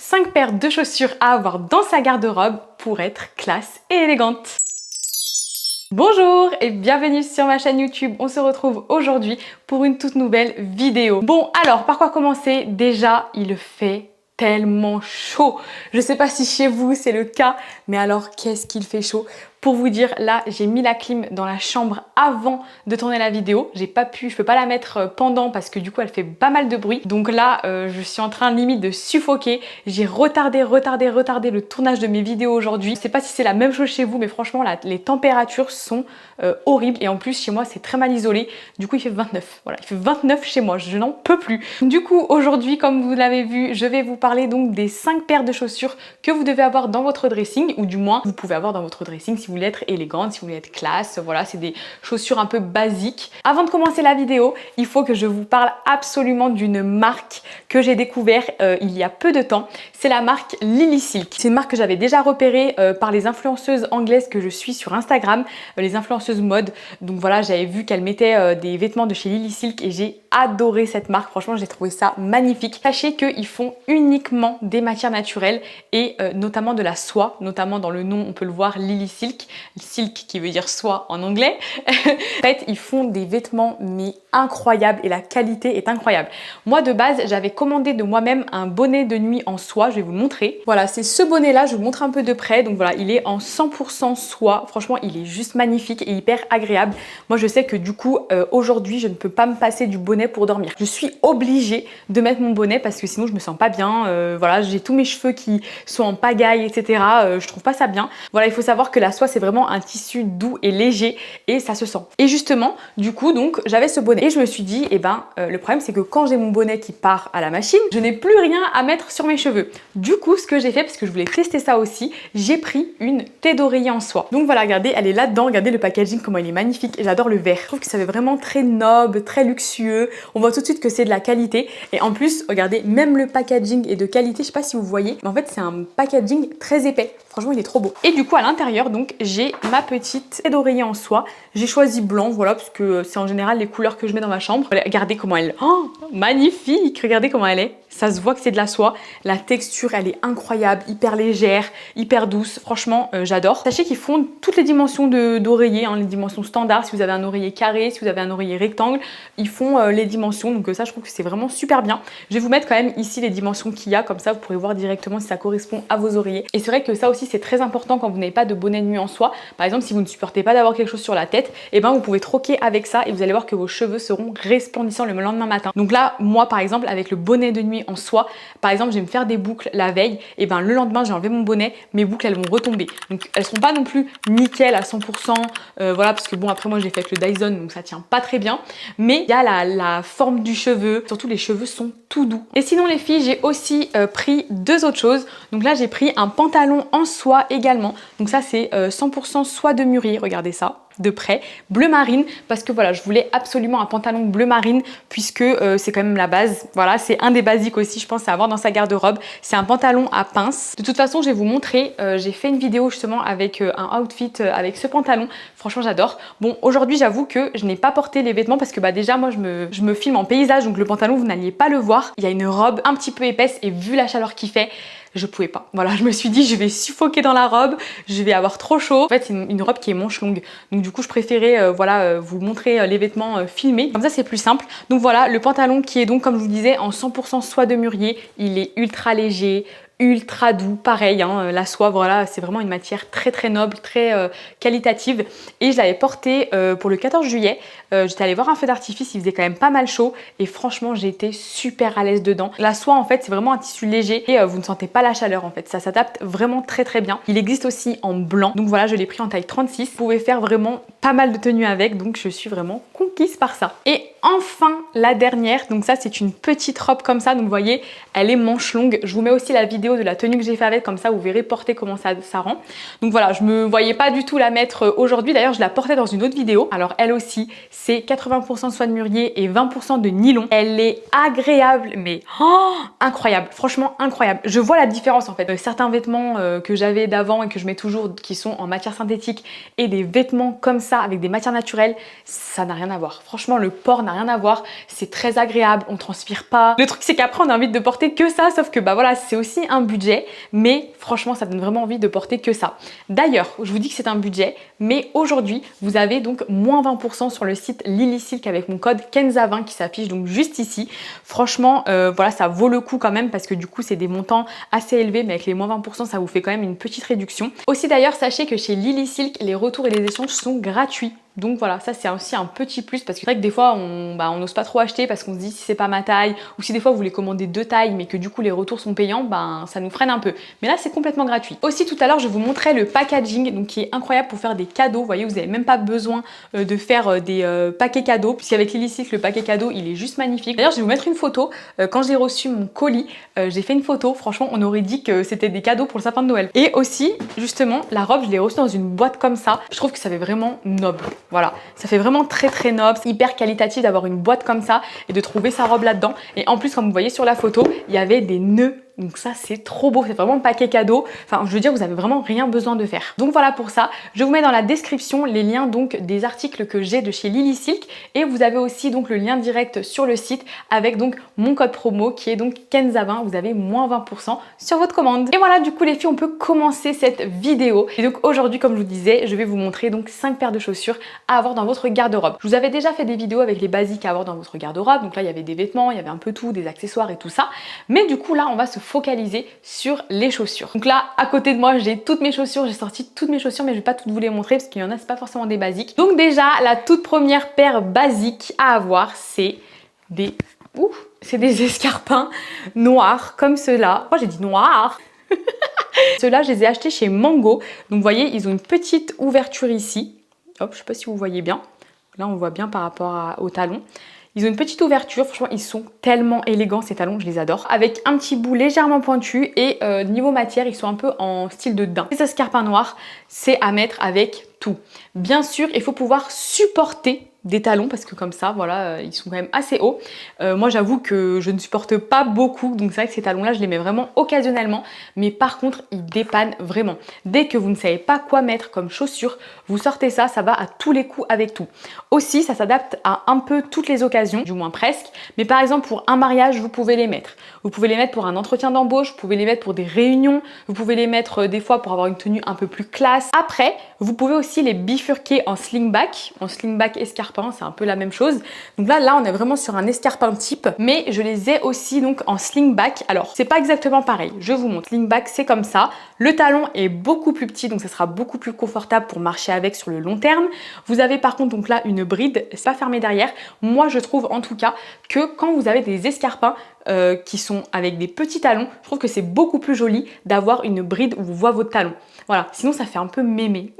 5 paires de chaussures à avoir dans sa garde-robe pour être classe et élégante. Bonjour et bienvenue sur ma chaîne YouTube. On se retrouve aujourd'hui pour une toute nouvelle vidéo. Bon alors, par quoi commencer? Déjà, il fait tellement chaud. Je sais pas si chez vous c'est le cas, mais alors qu'est-ce qu'il fait chaud? Pour vous dire, là, j'ai mis la clim dans la chambre avant de tourner la vidéo. Je peux pas la mettre pendant parce que du coup, elle fait pas mal de bruit. Donc là, je suis en train limite de suffoquer. J'ai retardé le tournage de mes vidéos aujourd'hui. Je sais pas si c'est la même chose chez vous, mais franchement, là, les températures sont horribles. Et en plus, chez moi, c'est très mal isolé. Du coup, il fait 29. Voilà, il fait 29 chez moi. Je n'en peux plus. Du coup, aujourd'hui, comme vous l'avez vu, je vais vous parler donc des 5 paires de chaussures que vous devez avoir dans votre dressing, ou du moins, vous pouvez avoir dans votre dressing si vous voulez être élégante, si vous voulez être classe. Voilà, c'est des chaussures un peu basiques. Avant de commencer la vidéo, il faut que je vous parle absolument d'une marque que j'ai découvert il y a peu de temps. C'est la marque Lily Silk. C'est une marque que j'avais déjà repérée par les influenceuses anglaises que je suis sur Instagram, les influenceuses mode. Donc voilà, j'avais vu qu'elles mettaient des vêtements de chez Lily Silk et j'ai adoré cette marque. Franchement, j'ai trouvé ça magnifique. Sachez qu'ils font uniquement des matières naturelles et notamment de la soie. Notamment dans le nom, on peut le voir, Lily Silk. Silk qui veut dire soie en anglais. En fait, ils font des vêtements mais incroyables et la qualité est incroyable. Moi de base, j'avais commandé de moi-même un bonnet de nuit en soie. Je vais vous le montrer. Voilà, c'est ce bonnet là. Je vous montre un peu de près. Donc voilà, il est en 100% soie. Franchement, il est juste magnifique et hyper agréable. Moi, je sais que du coup, aujourd'hui, je ne peux pas me passer du bonnet pour dormir. Je suis obligée de mettre mon bonnet parce que sinon, je me sens pas bien. Voilà, j'ai tous mes cheveux qui sont en pagaille, etc. Je trouve pas ça bien. Voilà, il faut savoir que la soie, c'est vraiment un tissu doux et léger et ça se sent. Et justement, du coup, donc, j'avais ce bonnet et je me suis dit, le problème, c'est que quand j'ai mon bonnet qui part à la machine, je n'ai plus rien à mettre sur mes cheveux. Du coup, ce que j'ai fait, parce que je voulais tester ça aussi, j'ai pris une tête d'oreiller en soie. Donc voilà, regardez, elle est là-dedans. Regardez le packaging, comment il est magnifique. Et j'adore le vert. Je trouve que ça fait vraiment très noble, très luxueux. On voit tout de suite que c'est de la qualité. Et en plus, regardez, même le packaging est de qualité. Je sais pas si vous voyez, mais en fait, c'est un packaging très épais. Franchement, il est trop beau. Et du coup, à l'intérieur, donc, j'ai ma petite tête d'oreiller en soie. J'ai choisi blanc, voilà, parce que c'est en général les couleurs que je mets dans ma chambre. Regardez comment elle... Oh, magnifique! Regardez comment elle est. Ça se voit que c'est de la soie. La texture, elle est incroyable, hyper légère, hyper douce. Franchement, j'adore. Sachez qu'ils font toutes les dimensions d'oreiller, hein, les dimensions standards. Si vous avez un oreiller carré, si vous avez un oreiller rectangle, ils font les dimensions. Donc ça, je trouve que c'est vraiment super bien. Je vais vous mettre quand même ici les dimensions qu'il y a. Comme ça, vous pourrez voir directement si ça correspond à vos oreillers. Et c'est vrai que ça aussi, c'est très important quand vous n'avez pas de bonnet de nuit en soie. Par exemple, si vous ne supportez pas d'avoir quelque chose sur la tête, et ben vous pouvez troquer avec ça et vous allez voir que vos cheveux seront resplendissants le lendemain matin. Donc là, moi, par exemple, avec le bonnet de nuit en soie, par exemple, je vais me faire des boucles la veille, et ben le lendemain, j'ai enlevé mon bonnet, mes boucles, elles vont retomber. Donc elles seront pas non plus nickel à 100%, voilà, parce que bon, après moi, j'ai fait avec le Dyson, donc ça tient pas très bien. Mais il y a la forme du cheveu, surtout les cheveux sont tout doux. Et sinon, les filles, j'ai aussi pris deux autres choses. Donc là, j'ai pris un pantalon en soie également. Donc ça, c'est 100% soie de mûrier, regardez ça de près, bleu marine, parce que voilà, je voulais absolument un pantalon bleu marine puisque c'est quand même la base. Voilà, c'est un des basiques aussi, je pense, à avoir dans sa garde-robe. C'est un pantalon à pince. De toute façon, je vais vous montrer, j'ai fait une vidéo justement avec un outfit avec ce pantalon. Franchement, j'adore. Bon, aujourd'hui, j'avoue que je n'ai pas porté les vêtements parce que bah déjà, moi, je me filme en paysage, donc le pantalon, vous n'alliez pas le voir. Il y a une robe un petit peu épaisse et vu la chaleur qu'il fait, je pouvais pas. Voilà, je me suis dit, je vais suffoquer dans la robe, je vais avoir trop chaud. En fait, c'est une robe qui est manche longue. Donc du coup, je préférais vous montrer les vêtements filmés. Comme ça, c'est plus simple. Donc voilà, le pantalon qui est donc, comme je vous disais, en 100% soie de mûrier. Il est ultra léger, ultra doux, pareil, hein, la soie, voilà, c'est vraiment une matière très très noble, très qualitative. Et je l'avais porté pour le 14 juillet. J'étais allée voir un feu d'artifice, il faisait quand même pas mal chaud et franchement, j'ai été super à l'aise dedans. La soie, en fait, c'est vraiment un tissu léger et vous ne sentez pas la chaleur, en fait. Ça s'adapte vraiment très très bien. Il existe aussi en blanc, donc voilà, je l'ai pris en taille 36. Vous pouvez faire vraiment pas mal de tenues avec, donc je suis vraiment conquise par ça. Et enfin, la dernière, donc ça, c'est une petite robe comme ça, donc vous voyez, elle est manche longue. Je vous mets aussi la vidéo de la tenue que j'ai fait avec, comme ça vous verrez porter comment ça rend. Donc voilà, je me voyais pas du tout la mettre aujourd'hui, d'ailleurs je la portais dans une autre vidéo. Alors elle aussi, c'est 80% soie de mûrier et 20% de nylon. Elle est agréable, mais incroyable, franchement incroyable. Je vois la différence en fait. Certains vêtements que j'avais d'avant et que je mets toujours, qui sont en matière synthétique, et des vêtements comme ça avec des matières naturelles, ça n'a rien à voir. Franchement, le port n'a rien à voir. C'est très agréable, on transpire pas. Le truc, c'est qu'après, on a envie de porter que ça, sauf que bah voilà, c'est aussi un budget, mais franchement, ça donne vraiment envie de porter que ça. D'ailleurs, je vous dis que c'est un budget, mais aujourd'hui, vous avez donc moins 20% sur le site Lilisilk avec mon code KENZA20 qui s'affiche donc juste ici. Franchement, voilà, ça vaut le coup quand même parce que du coup, c'est des montants assez élevés, mais avec les moins 20%, ça vous fait quand même une petite réduction. Aussi d'ailleurs, sachez que chez Lilisilk, les retours et les échanges sont gratuits. Donc voilà, ça c'est aussi un petit plus parce que c'est vrai que des fois on n'ose pas trop acheter parce qu'on se dit si c'est pas ma taille ou si des fois vous voulez commander 2 tailles mais que du coup les retours sont payants, ça nous freine un peu. Mais là c'est complètement gratuit. Aussi tout à l'heure je vous montrais le packaging donc qui est incroyable pour faire des cadeaux. Vous voyez, vous n'avez même pas besoin de faire des paquets cadeaux puisqu'avec Lilisilk le paquet cadeau il est juste magnifique. D'ailleurs je vais vous mettre une photo. Quand j'ai reçu mon colis, j'ai fait une photo. Franchement on aurait dit que c'était des cadeaux pour le sapin de Noël. Et aussi justement la robe je l'ai reçue dans une boîte comme ça. Je trouve que ça fait vraiment noble. Voilà, ça fait vraiment très noble, hyper qualitatif d'avoir une boîte comme ça et de trouver sa robe là-dedans. Et en plus, comme vous voyez sur la photo, il y avait des nœuds. Donc ça, c'est trop beau. C'est vraiment un paquet cadeau. Enfin, je veux dire, vous avez vraiment rien besoin de faire. Donc voilà pour ça. Je vous mets dans la description les liens donc des articles que j'ai de chez Lilisilk. Et vous avez aussi donc le lien direct sur le site avec donc mon code promo qui est donc KENZA20. Vous avez moins 20% sur votre commande. Et voilà, du coup les filles, on peut commencer cette vidéo. Et donc aujourd'hui, comme je vous disais, je vais vous montrer donc 5 paires de chaussures à avoir dans votre garde-robe. Je vous avais déjà fait des vidéos avec les basiques à avoir dans votre garde-robe. Donc là, il y avait des vêtements, il y avait un peu tout, des accessoires et tout ça. Mais du coup là, on va se focaliser sur les chaussures. Donc là, à côté de moi, j'ai toutes mes chaussures, j'ai sorti toutes mes chaussures, mais je vais pas toutes vous les montrer parce qu'il y en a, c'est pas forcément des basiques. Donc déjà, la toute première paire basique à avoir, c'est des escarpins noirs comme ceux-là. Moi, j'ai dit noirs. Ceux-là, je les ai achetés chez Mango. Donc vous voyez, ils ont une petite ouverture ici. Hop, je sais pas si vous voyez bien. Là, on voit bien par rapport au talon. Ils ont une petite ouverture, franchement ils sont tellement élégants ces talons, je les adore. Avec un petit bout légèrement pointu et niveau matière ils sont un peu en style de daim. Les escarpins noirs, c'est à mettre avec tout. Bien sûr, il faut pouvoir supporter des talons parce que comme ça, voilà, ils sont quand même assez hauts. Moi j'avoue que je ne supporte pas beaucoup, donc c'est vrai que ces talons là je les mets vraiment occasionnellement, mais par contre ils dépannent vraiment. Dès que vous ne savez pas quoi mettre comme chaussures, vous sortez ça, ça va à tous les coups avec tout. Aussi ça s'adapte à un peu toutes les occasions, du moins presque, mais par exemple pour un mariage vous pouvez les mettre. Vous pouvez les mettre pour un entretien d'embauche, vous pouvez les mettre pour des réunions, vous pouvez les mettre des fois pour avoir une tenue un peu plus classe. Après, vous pouvez aussi les bifurquer en slingback escarpin, c'est un peu la même chose. Donc là on est vraiment sur un escarpin type, mais je les ai aussi donc en slingback. Alors c'est pas exactement pareil, je vous montre. Slingback c'est comme ça, le talon est beaucoup plus petit, donc ça sera beaucoup plus confortable pour marcher avec sur le long terme. Vous avez par contre donc là une bride, c'est pas fermé derrière. Moi je trouve en tout cas que quand vous avez des escarpins qui sont avec des petits talons, je trouve que c'est beaucoup plus joli d'avoir une bride où vous voyez votre talon. Voilà, sinon ça fait un peu mémé.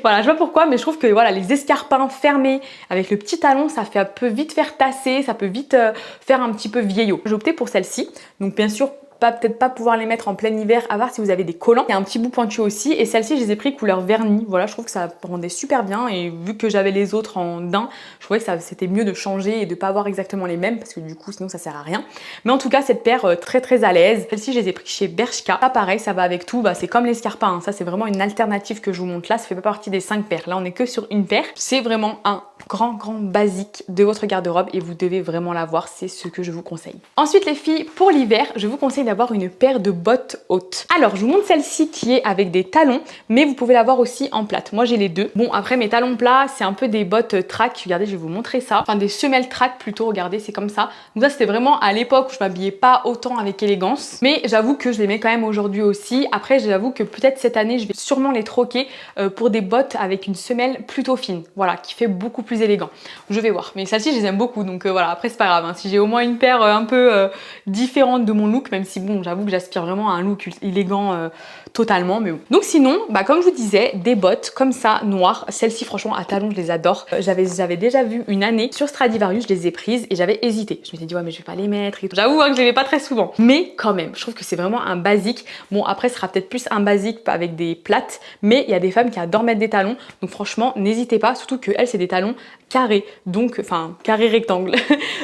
Voilà, je sais pas pourquoi, mais je trouve que voilà, les escarpins fermés avec le petit talon, ça peut vite faire tasser, ça peut vite faire un petit peu vieillot. J'ai opté pour celle-ci, donc bien sûr, peut-être pas pouvoir les mettre en plein hiver, à voir si vous avez des collants. Il y a un petit bout pointu aussi, et celle-ci je les ai pris couleur vernis. Voilà, je trouve que ça rendait super bien, et vu que j'avais les autres en daim, je trouvais que c'était mieux de changer et de pas avoir exactement les mêmes, parce que du coup sinon ça sert à rien. Mais en tout cas cette paire très à l'aise. Celle-ci je les ai pris chez Bershka. Ça pareil, ça va avec tout, c'est comme l'escarpin, hein. Ça c'est vraiment une alternative que je vous montre là, ça fait pas partie des 5 paires. Là on est que sur une paire. C'est vraiment un grand basique de votre garde-robe et vous devez vraiment l'avoir, c'est ce que je vous conseille. Ensuite les filles, pour l'hiver, je vous conseille d'avoir une paire de bottes hautes. Alors je vous montre celle-ci qui est avec des talons, mais vous pouvez l'avoir aussi en plate. Moi j'ai les deux. Bon après mes talons plats, c'est un peu des bottes track, regardez je vais vous montrer ça. Enfin des semelles track plutôt, regardez c'est comme ça. Donc ça c'était vraiment à l'époque où je m'habillais pas autant avec élégance, mais j'avoue que je les mets quand même aujourd'hui aussi. Après j'avoue que peut-être cette année je vais sûrement les troquer pour des bottes avec une semelle plutôt fine, voilà, qui fait beaucoup plus élégant. Je vais voir, mais celle-ci je les aime beaucoup, donc voilà, après c'est pas grave, hein. Si j'ai au moins une paire un peu différente de mon look, même si bon j'avoue que j'aspire vraiment à un look élégant totalement, mais bon. Donc sinon, comme je vous disais, des bottes comme ça, noires, celles-ci franchement à talons je les adore. J'avais déjà vu une année sur Stradivarius, je les ai prises et j'avais hésité. Je me suis dit ouais mais je vais pas les mettre et tout. J'avoue hein, que je les mets pas très souvent, mais quand même, je trouve que c'est vraiment un basique. Bon après ce sera peut-être plus un basique avec des plates, mais il y a des femmes qui adorent mettre des talons, donc franchement n'hésitez pas, surtout que elles c'est des talons carrés, donc enfin carré rectangle.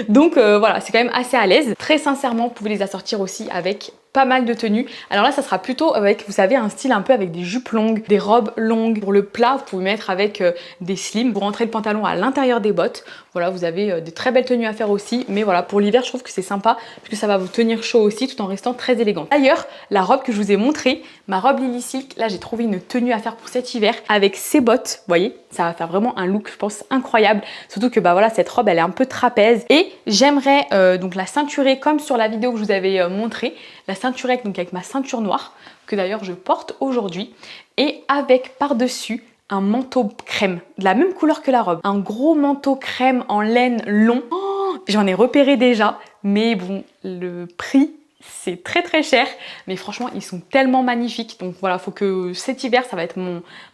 Donc voilà, c'est quand même assez à l'aise. Très sincèrement, vous pouvez les assortir aussi avec pas mal de tenues. Alors là, ça sera plutôt avec, vous savez, un style un peu avec des jupes longues, des robes longues. Pour le plat, vous pouvez mettre avec des slims. Vous rentrez le pantalon à l'intérieur des bottes. Voilà, vous avez des très belles tenues à faire aussi. Mais voilà, pour l'hiver, je trouve que c'est sympa parce que ça va vous tenir chaud aussi tout en restant très élégant. D'ailleurs, la robe que je vous ai montrée, ma robe Lily Silk, là, j'ai trouvé une tenue à faire pour cet hiver avec ces bottes. Vous voyez, ça va faire vraiment un look, je pense, incroyable. Surtout que bah voilà, cette robe, elle est un peu trapèze. Et j'aimerais donc la ceinturer comme sur la vidéo que je vous avais montrée. La ceinturer donc avec ma ceinture noire, que d'ailleurs je porte aujourd'hui. Et avec par-dessus un manteau crème, de la même couleur que la robe. Un gros manteau crème en laine long. Oh, j'en ai repéré déjà, mais bon, le prix, c'est très très cher, mais franchement ils sont tellement magnifiques. Donc voilà, faut que cet hiver, ça va être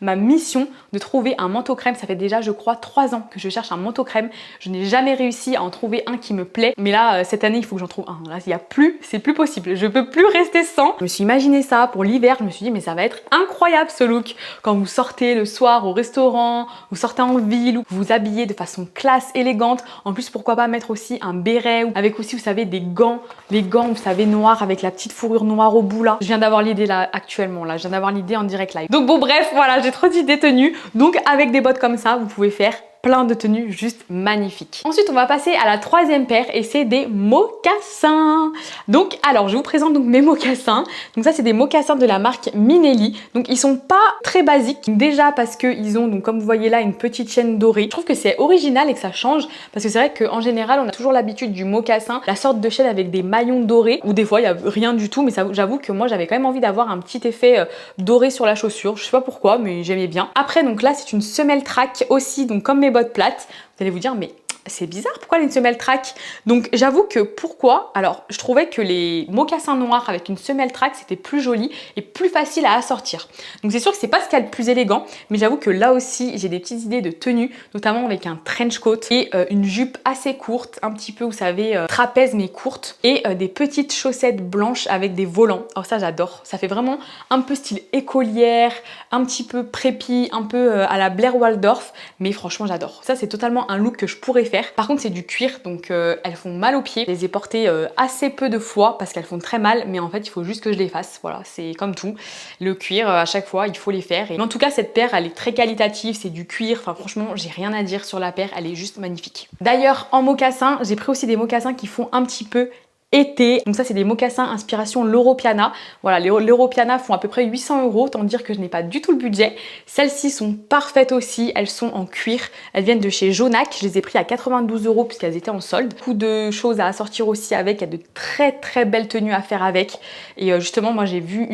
ma mission de trouver un manteau crème. Ça fait déjà je crois 3 ans que je cherche un manteau crème. Je n'ai jamais réussi à en trouver un qui me plaît, mais là cette année il faut que j'en trouve un. Là il y a plus, c'est plus possible, je peux plus rester sans. Je me suis imaginé ça pour l'hiver, je me suis dit mais ça va être incroyable ce look. Quand vous sortez le soir au restaurant, vous sortez en ville, ou vous vous habillez de façon classe, élégante. En plus pourquoi pas mettre aussi un béret, avec aussi vous savez des gants, les gants vous savez noir avec la petite fourrure noire au bout là. Je viens d'avoir l'idée là actuellement, là je viens d'avoir l'idée en direct live. Donc bon bref, voilà, j'ai trop d'idées tenues. Donc avec des bottes comme ça, vous pouvez faire plein de tenues juste magnifiques. Ensuite, on va passer à la troisième paire et c'est des mocassins. Donc, alors, je vous présente donc mes mocassins. Donc ça, c'est des mocassins de la marque Minelli. Donc, ils sont pas très basiques. Déjà parce qu'ils ont, donc comme vous voyez là, une petite chaîne dorée. Je trouve que c'est original et que ça change parce que c'est vrai qu'en général, on a toujours l'habitude du mocassin, la sorte de chaîne avec des maillons dorés ou des fois, il y a rien du tout. Mais j'avoue que moi, j'avais quand même envie d'avoir un petit effet doré sur la chaussure. Je sais pas pourquoi, mais j'aimais bien. Après, donc là, c'est une semelle track aussi, donc comme mes bottes plates. Vous allez vous dire mais c'est bizarre, pourquoi une semelle track? Donc j'avoue que pourquoi? Alors je trouvais que les mocassins noirs avec une semelle track c'était plus joli et plus facile à assortir. Donc c'est sûr que c'est pas ce qu'il y a le plus élégant, mais j'avoue que là aussi j'ai des petites idées de tenue, notamment avec un trench coat et une jupe assez courte, un petit peu vous savez trapèze mais courte, et des petites chaussettes blanches avec des volants. Alors ça j'adore, ça fait vraiment un peu style écolière, un petit peu préppy, un peu à la Blair Waldorf, mais franchement j'adore. Ça c'est totalement un look que je pourrais faire. Par contre c'est du cuir, donc elles font mal aux pieds. Je les ai portées assez peu de fois parce qu'elles font très mal, mais en fait il faut juste que je les fasse. Voilà, c'est comme tout. Le cuir, à chaque fois il faut les faire. Mais en tout cas cette paire elle est très qualitative, c'est du cuir. Enfin franchement j'ai rien à dire sur la paire, elle est juste magnifique. D'ailleurs en mocassin, j'ai pris aussi des mocassins qui font un petit peu été. Donc ça c'est des mocassins inspiration Loro Piana. Voilà, les Loro Piana font à peu près 800 €, autant dire que je n'ai pas du tout le budget. Celles-ci sont parfaites aussi, elles sont en cuir, elles viennent de chez Jonac, je les ai pris à 92 € puisqu'elles étaient en solde. Beaucoup de choses à assortir aussi avec, il y a de très très belles tenues à faire avec. Et justement moi j'ai vu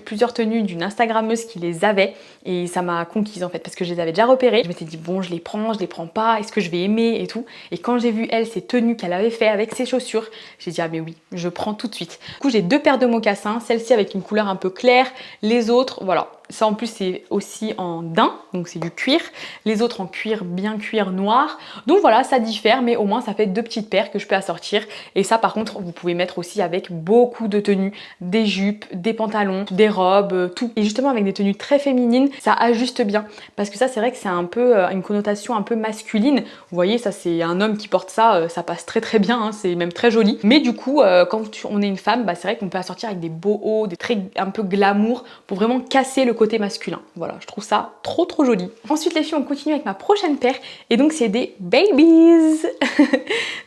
plusieurs tenues d'une Instagrammeuse qui les avait et ça m'a conquise en fait parce que je les avais déjà repérées. Je m'étais dit bon je les prends pas, est-ce que je vais aimer et tout. Et quand j'ai vu elle ces tenues qu'elle avait fait avec ses chaussures, j'ai dit ah mais oui, je prends tout de suite. Du coup, j'ai deux paires de mocassins, celle-ci avec une couleur un peu claire, les autres, voilà. Ça en plus c'est aussi en daim, donc c'est du cuir. Les autres en cuir, bien cuir noir. Donc voilà, ça diffère, mais au moins ça fait deux petites paires que je peux assortir. Et ça par contre, vous pouvez mettre aussi avec beaucoup de tenues, des jupes, des pantalons, des robes, tout. Et justement avec des tenues très féminines, ça ajuste bien. Parce que ça c'est vrai que c'est un peu une connotation un peu masculine. Vous voyez, ça c'est un homme qui porte ça, ça passe très très bien, hein, c'est même très joli. Mais du coup, quand on est une femme, bah, c'est vrai qu'on peut assortir avec des bohos, des traits un peu glamour pour vraiment casser le côté masculin. Voilà, je trouve ça trop trop joli. Ensuite les filles, on continue avec ma prochaine paire et donc c'est des babies.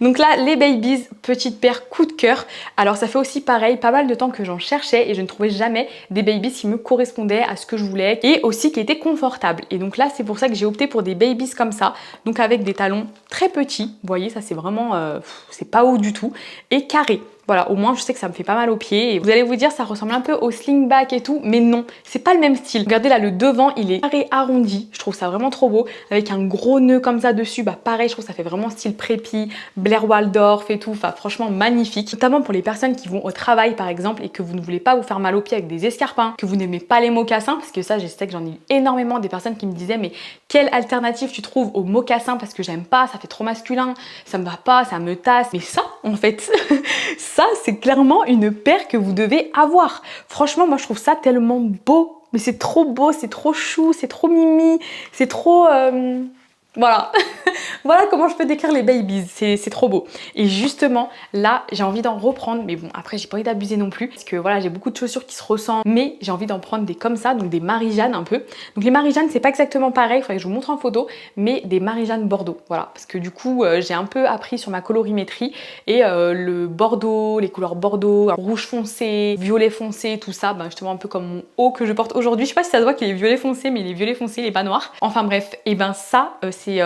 Donc là les babies, petite paire coup de cœur. Alors ça fait aussi pareil, pas mal de temps que j'en cherchais et je ne trouvais jamais des babies qui me correspondaient à ce que je voulais et aussi qui étaient confortables. Et donc là c'est pour ça que j'ai opté pour des babies comme ça, donc avec des talons très petits. Vous voyez, ça c'est vraiment, c'est pas haut du tout et carré. Voilà, au moins je sais que ça me fait pas mal aux pieds. Et vous allez vous dire ça ressemble un peu au slingback et tout, mais non, c'est pas le même style. Regardez là, le devant il est carré arrondi, je trouve ça vraiment trop beau, avec un gros nœud comme ça dessus. Bah pareil, je trouve que ça fait vraiment style préppy, Blair Waldorf et tout. Enfin franchement magnifique, notamment pour les personnes qui vont au travail par exemple et que vous ne voulez pas vous faire mal aux pieds avec des escarpins, que vous n'aimez pas les mocassins, parce que ça je sais que j'en ai eu énormément des personnes qui me disaient mais quelle alternative tu trouves aux mocassins parce que j'aime pas, ça fait trop masculin, ça me va pas, ça me tasse. Mais ça en fait ça, c'est clairement une paire que vous devez avoir. Franchement, moi, je trouve ça tellement beau. Mais c'est trop beau, c'est trop chou, c'est trop mimi, c'est trop... Voilà, voilà comment je peux décrire les babies, c'est trop beau. Et justement, là, j'ai envie d'en reprendre, mais bon, après, j'ai pas envie d'abuser non plus, parce que voilà, j'ai beaucoup de chaussures qui se ressemblent, mais j'ai envie d'en prendre des comme ça, donc des Marie-Jeanne un peu. Donc les Marie-Jeanne, c'est pas exactement pareil, il faudrait que je vous montre en photo, mais des Marie-Jeanne Bordeaux, voilà, parce que du coup, j'ai un peu appris sur ma colorimétrie, et le Bordeaux, les couleurs Bordeaux, rouge foncé, violet foncé, tout ça, ben justement un peu comme mon haut que je porte aujourd'hui. Je sais pas si ça se voit qu'il est violet foncé, mais il est violet foncé, il est pas noir. Enfin bref, et ben ça, c'est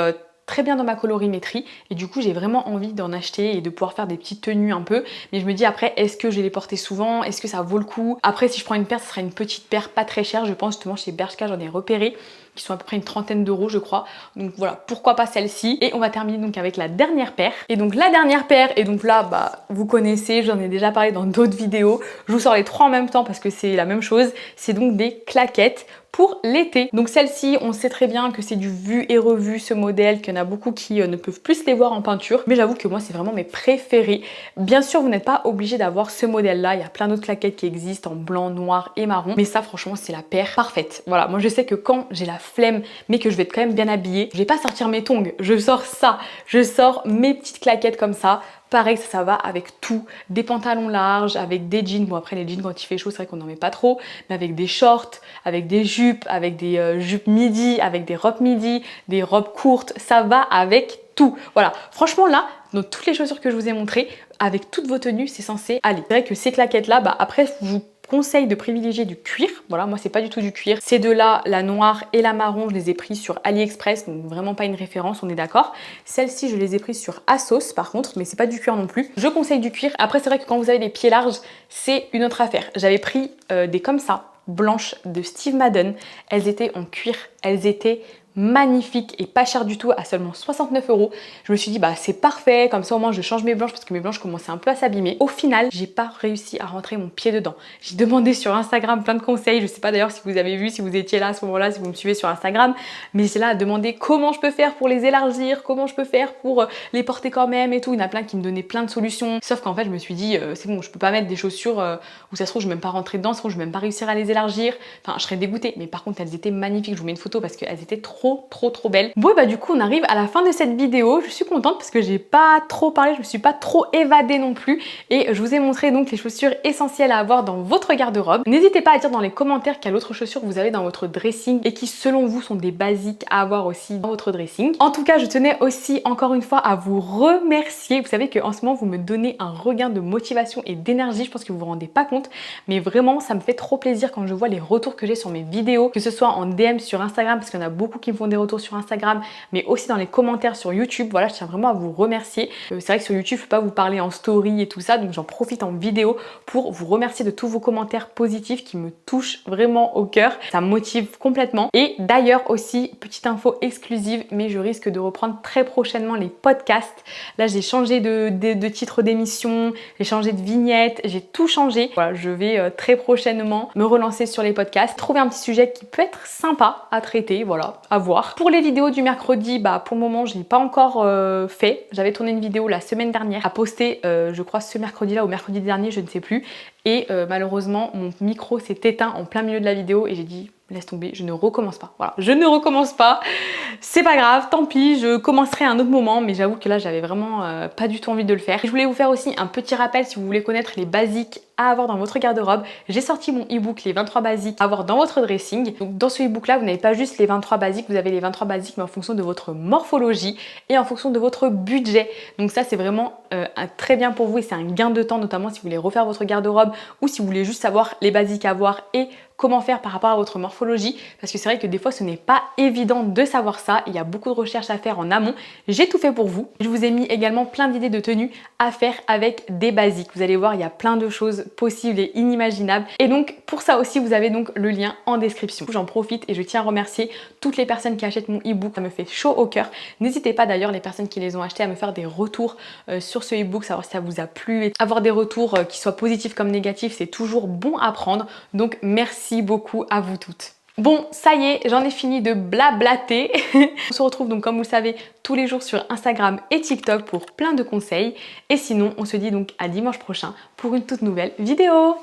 très bien dans ma colorimétrie et du coup j'ai vraiment envie d'en acheter et de pouvoir faire des petites tenues un peu, mais je me dis après, est-ce que je vais les porter souvent, est-ce que ça vaut le coup? Après, si je prends une paire, ce sera une petite paire pas très chère, je pense. Justement chez Bershka, j'en ai repéré qui sont à peu près une trentaine d'euros je crois, donc voilà, pourquoi pas celle-ci. Et on va terminer donc avec la dernière paire, et donc la dernière paire, et donc là bah vous connaissez, j'en ai déjà parlé dans d'autres vidéos, je vous sors les trois en même temps parce que c'est la même chose, c'est donc des claquettes pour l'été. Donc celle-ci, on sait très bien que c'est du vu et revu ce modèle, qu'il y en a beaucoup qui ne peuvent plus les voir en peinture, mais j'avoue que moi c'est vraiment mes préférés. Bien sûr, vous n'êtes pas obligé d'avoir ce modèle-là, il y a plein d'autres claquettes qui existent en blanc, noir et marron, mais ça franchement c'est la paire parfaite. Voilà, moi je sais que quand j'ai la flemme, mais que je vais être quand même bien habillée, je vais pas sortir mes tongs, je sors ça, je sors mes petites claquettes comme ça. Pareil, ça va avec tout, des pantalons larges, avec des jeans, bon après les jeans quand il fait chaud c'est vrai qu'on n'en met pas trop, mais avec des shorts, avec des jupes, avec des jupes midi, avec des robes midi, des robes courtes, ça va avec tout. Voilà, franchement là, dans toutes les chaussures que je vous ai montrées, avec toutes vos tenues, c'est censé aller. C'est vrai que ces claquettes là, bah après je vous conseille de privilégier du cuir. Voilà, moi c'est pas du tout du cuir. Ces deux-là, la noire et la marron, je les ai prises sur AliExpress, donc vraiment pas une référence, on est d'accord. Celles-ci, je les ai prises sur ASOS par contre, mais c'est pas du cuir non plus. Je conseille du cuir. Après, c'est vrai que quand vous avez des pieds larges, c'est une autre affaire. J'avais pris des comme ça, blanches de Steve Madden. Elles étaient en cuir, elles étaient magnifique et pas cher du tout, à seulement 69 euros. Je me suis dit bah c'est parfait, comme ça au moins je change mes blanches parce que mes blanches commençaient un peu à s'abîmer. Au final, j'ai pas réussi à rentrer mon pied dedans. J'ai demandé sur Instagram plein de conseils, je sais pas d'ailleurs si vous avez vu, si vous étiez là à ce moment-là, si vous me suivez sur Instagram, mais j'étais là à demander comment je peux faire pour les élargir, comment je peux faire pour les porter quand même et tout. Il y en a plein qui me donnaient plein de solutions, sauf qu'en fait je me suis dit c'est bon, je peux pas mettre des chaussures où ça se trouve je vais même pas rentrer dedans, ça se trouve je vais même pas réussir à les élargir, enfin je serais dégoûtée. Mais par contre elles étaient magnifiques, je vous mets une photo parce qu'elles étaient trop belle. Bon et bah du coup on arrive à la fin de cette vidéo, je suis contente parce que j'ai pas trop parlé, je me suis pas trop évadée non plus et je vous ai montré donc les chaussures essentielles à avoir dans votre garde-robe. N'hésitez pas à dire dans les commentaires quelle autre chaussure vous avez dans votre dressing et qui selon vous sont des basiques à avoir aussi dans votre dressing. En tout cas je tenais aussi encore une fois à vous remercier, vous savez qu'en ce moment vous me donnez un regain de motivation et d'énergie, je pense que vous vous rendez pas compte, mais vraiment ça me fait trop plaisir quand je vois les retours que j'ai sur mes vidéos, que ce soit en DM sur Instagram parce qu'il y en a beaucoup qui me font des retours sur Instagram, mais aussi dans les commentaires sur YouTube. Voilà, je tiens vraiment à vous remercier. C'est vrai que sur YouTube, je peux pas vous parler en story et tout ça, donc j'en profite en vidéo pour vous remercier de tous vos commentaires positifs qui me touchent vraiment au cœur. Ça me motive complètement. Et d'ailleurs aussi, petite info exclusive, mais je risque de reprendre très prochainement les podcasts. Là, j'ai changé de titre d'émission, j'ai changé de vignette, j'ai tout changé. Voilà, je vais très prochainement me relancer sur les podcasts, trouver un petit sujet qui peut être sympa à traiter, voilà, à voir. Pour les vidéos du mercredi, bah pour le moment je n'ai pas encore fait. J'avais tourné une vidéo la semaine dernière à poster, je crois ce mercredi-là ou mercredi dernier, je ne sais plus. Et malheureusement mon micro s'est éteint en plein milieu de la vidéo et j'ai dit laisse tomber, je ne recommence pas. Voilà, je ne recommence pas. C'est pas grave, tant pis, je commencerai à un autre moment, mais j'avoue que là j'avais vraiment pas du tout envie de le faire. Je voulais vous faire aussi un petit rappel si vous voulez connaître les basiques à avoir dans votre garde-robe. J'ai sorti mon e-book les 23 basiques à avoir dans votre dressing. Donc dans ce e-book là, vous n'avez pas juste les 23 basiques, vous avez les 23 basiques mais en fonction de votre morphologie et en fonction de votre budget. Donc ça c'est vraiment très bien pour vous et c'est un gain de temps, notamment si vous voulez refaire votre garde-robe ou si vous voulez juste savoir les basiques à avoir et comment faire par rapport à votre morphologie, parce que c'est vrai que des fois ce n'est pas évident de savoir ça, il y a beaucoup de recherches à faire en amont. J'ai tout fait pour vous. Je vous ai mis également plein d'idées de tenues à faire avec des basiques. Vous allez voir, il y a plein de choses possibles et inimaginables, et donc pour ça aussi vous avez donc le lien en description. J'en profite et je tiens à remercier toutes les personnes qui achètent mon e-book, ça me fait chaud au cœur. N'hésitez pas d'ailleurs les personnes qui les ont achetés à me faire des retours sur ce e-book, savoir si ça vous a plu, et avoir des retours qui soient positifs comme négatifs, c'est toujours bon à prendre. Donc merci beaucoup à vous toutes. Bon, ça y est, j'en ai fini de blablater. On se retrouve donc, comme vous le savez, tous les jours sur Instagram et TikTok pour plein de conseils. Et sinon, on se dit donc à dimanche prochain pour une toute nouvelle vidéo.